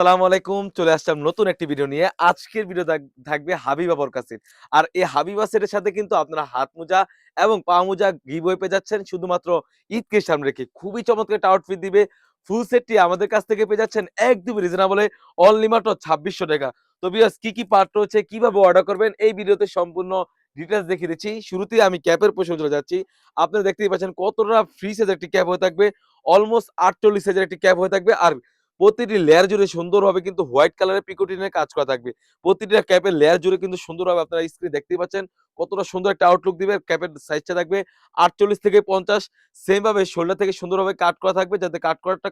আসসালামু আলাইকুম। চলে আসলাম নতুন একটি ভিডিও নিয়ে। আজকের ভিডিও থাকবে হাবিবা বরকাসির। আর এই হাবিবা সেটের সাথে কিন্তু আপনারা হাত মোজা এবং পা মোজা গিভওয়ে পেয়ে যাচ্ছেন শুধুমাত্র ঈদকে সামনে রেখে। খুবই চমৎকার একটা আউটফিট দিবে। ফুল সেটটি আমাদের কাছ থেকে পেয়ে যাচ্ছেন একদমই রিজনেবলে অনলি মাত্র ৳২৬০০। তো ভিউয়ার্স কি পার্ট রয়েছে, কিভাবে অর্ডার করবেন এই ভিডিওতে সম্পূর্ণ ডিটেইলস দেখিয়ে দিচ্ছি। শুরুতেই আমি ক্যাপের প্রসঙ্গে চলে যাচ্ছি। আপনারা দেখতেই পাচ্ছেন কতটা ফ্রি সাইজের একটি ক্যাপ হয়ে থাকবে। অলমোস্ট ৪৮ সাইজের একটি ক্যাপ হয়ে থাকবে। আর প্রতিটি লেয়ার জুড়ে সুন্দরভাবে কিন্তু হোয়াইট কালারের পিকোটিনের কাজ করা থাকবে। প্রতিটা ক্যাপের লেয়ার জুড়ে কিন্তু সুন্দরভাবে আপনারা স্ক্রিনে দেখতেই পাচ্ছেন কতটা সুন্দর একটা আউটলুক দিবে। ক্যাপের সাইজটা থাকবে ৪৮ থেকে ৫০। সেম ভাবে শোল্ডার থেকে সুন্দরভাবে কাট করা থাকবে যাতে কাট করাটা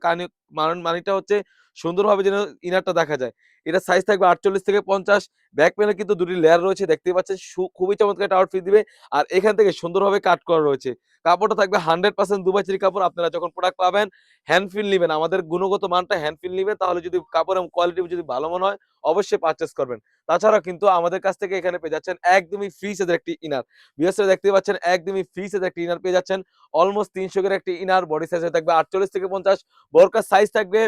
মানিটা হচ্ছে সুন্দরভাবে যেন ইনারটা দেখা যায়। এটার সাইজ থাকবে ৪৮ থেকে ৫০। ব্যাক প্যানেলে কিন্তু ২ টি লেয়ার রয়েছে দেখতেই পাচ্ছেন। খুবই চমৎকার একটা আউটফিট দিবে। আর এখান থেকে সুন্দরভাবে কাট করা রয়েছে। কাপড়টা থাকবে 100% দুবাই চেরি কাপড়। আপনারা যখন প্রোডাক্ট পাবেন হ্যান্ড ফিল নিবেন। আমাদের গুণগত মানটা হ্যান্ড ফিল নিবেন। তাহলে যদি কাপড়ের কোয়ালিটি যদি ভালো মনে হয় অবশ্যই পারচেজ করবেন। তাছাড়া কিন্তু আমাদের কাছ থেকে এখানে পেয়ে যাচ্ছেন একদমই ফ্রি সাইজের একটি ইনার। ভিউয়ার্সরা দেখতে পাচ্ছেন একদমই ফ্রি সাইজের একটি ইনার পেয়ে যাচ্ছেন। অলমোস্ট ৩০০ এর একটি ইনার বডি সাইজ থাকবে ৪৮ থেকে ৫০। বোরকার সাইজ থাকবে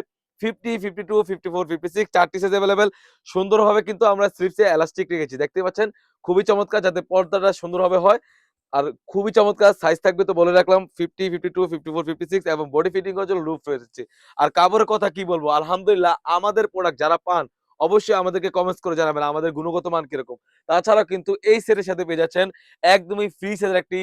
50, 52, 54, 56 4টি সাইজ এভেইলেবল। সুন্দরভাবে কিন্তু আমরা স্লিপসে এলাস্টিক রেখেছি। দেখতে পাচ্ছেন খুবই চমৎকার যাতে পর্দাটা সুন্দরভাবে হয়। আর খুবই চমৎকার সাইজ থাকবে তো বলে রাখলাম 50, 52, 54, 56 এবং বডি ফিটিং এর জন্য লুপ রয়েছে। আর কাপড়ের কথা কি বলবো? আলহামদুলিল্লাহ আমাদের প্রোডাক্ট যারা পান অবশ্যই আমাদেরকে কমেন্টস করে জানাবেন আমাদের গুণগত মান কিরকম। তাছাড়া কিন্তু এই সেটের সাথে পেয়ে যাচ্ছেন একদমই ফ্রি সাইজের একটি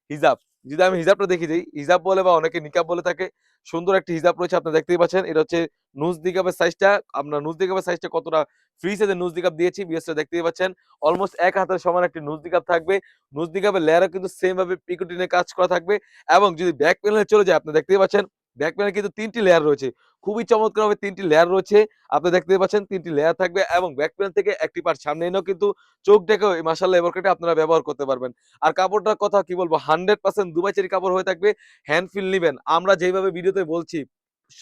হিজাব। যদি আমি হিজাবটা দেখিয়ে দেই, হিজাব বলে বা অনেকে নিকাব বলে থাকে। সুন্দর একটি হিজাব রয়েছে আপনারা দেখতেই পাচ্ছেন। এটা হচ্ছে নুজ নিকাবের সাইজটা। আপনার নুজ নিকাবের সাইজটা কতটা ফ্রি সাইজের নুজ নিকাব দিয়েছি ভিউয়ার্সরা দেখতেই পাচ্ছেন। অলমোস্ট এক হাতের সমান একটি নুজ নিকাব থাকবে। নুজ নিকাবের লেয়ারও কিন্তু সেম ভাবে পিকোটিনের কাজ করা থাকবে এবং যদি ব্যাক প্যানেলে চলে যায় আপনি দেখতেই পাচ্ছেন ব্যাক প্যানেলে কিন্তু ৩ টি লেয়ার রয়েছে। খুবই চমৎকারভাবে ৩ টি লেয়ার রয়েছে। আপনি দেখতেই পাচ্ছেন ৩ টি লেয়ার থাকবে এবং ব্যাক প্যানেল থেকে একটি পার্ট সামনে এনেও কিন্তু চোখ ঢেকেও মাশাআল্লাহ এই বোরকাটা আপনারা ব্যবহার করতে পারবেন। আর কাপড়টার কথা কি বলবো 100% দুবাই চেরি কাপড় হয়ে থাকবে। হ্যান্ড ফিল নিবেন। আমরা যেভাবে ভিডিওতে বলছি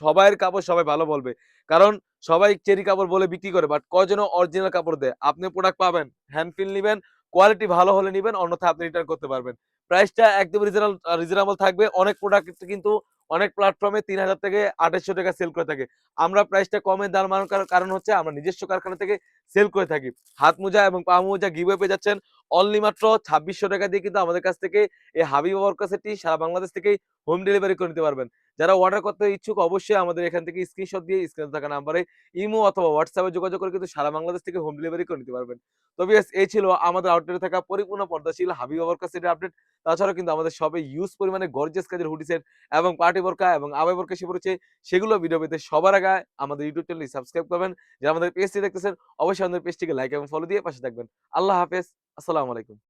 সবাইয়ের কাপড় সবাই ভালো বলবে। কারণ সবাই চেরি কাপড় বলে বিক্রি করে বাট কয়জন অরিজিনাল কাপড় দেয়। আপনি প্রোডাক্ট পাবেন, হ্যান্ড ফিল নিবেন, কোয়ালিটি ভালো হলে নিবেন অন্যথায় আপনি রিটার্ন করতে পারবেন। প্রাইসটা একদম রিজনেবল থাকবে। অনেক প্রোডাক্ট কিন্তু অনেক প্ল্যাটফর্মে ৩০০০ থেকে ৳২৮০০ সেল করে থাকে। আমরা প্রাইসটা কমে দাম বাড়ানোর কারণ হচ্ছে আমরা নিজস্ব কারখানা থেকে সেল করে থাকি। হাত মোজা এবং পা মোজা গিভওয়ে পেয়ে যাচ্ছেন অনলি মাত্র ৳২৬০০ দিয়ে কিন্তু আমাদের কাছ থেকে এই হাবিবা ওয়ার্কার সেটটি সারা বাংলাদেশ থেকেই হোম ডেলিভারি করে নিতে পারবেন। যারা অর্ডার করতে ইচ্ছুক অবশ্যই আমাদের এখান থেকে স্ক্রিনশট দিয়ে স্ক্রিনে থাকা নাম্বারে ইমো অথবা হোয়াটসঅ্যাপে যোগাযোগ করে কিন্তু সারা বাংলাদেশ থেকে হোম ডেলিভারি করে নিতে পারবেন। তো ভিউয়ার্স এই ছিল আমাদের আউটলেটে থাকা পরিপূর্ণ পর্দাশীল হাবিবা ওয়ার্কার সেটের আপডেট। তাছাড়াও কিন্তু আমাদের শপে হিউজ পরিমাণে গর্জিয়াস কাজের হুডি সেট এবং পার্টি বোরকা এবং আবাই বোরকা এসে পড়েছে। সেগুলো ভিডিও পেতে সবার আগে আমাদের ইউটিউব চ্যানেলটি সাবস্ক্রাইব করবেন। যারা আমাদের পেজটি দেখতেছেন অবশ্যই আমাদের পেজটিকে লাইক এবং ফলো দিয়ে পাশে থাকবেন। আল্লাহ হাফেজ। আসসালামু আলাইকুম।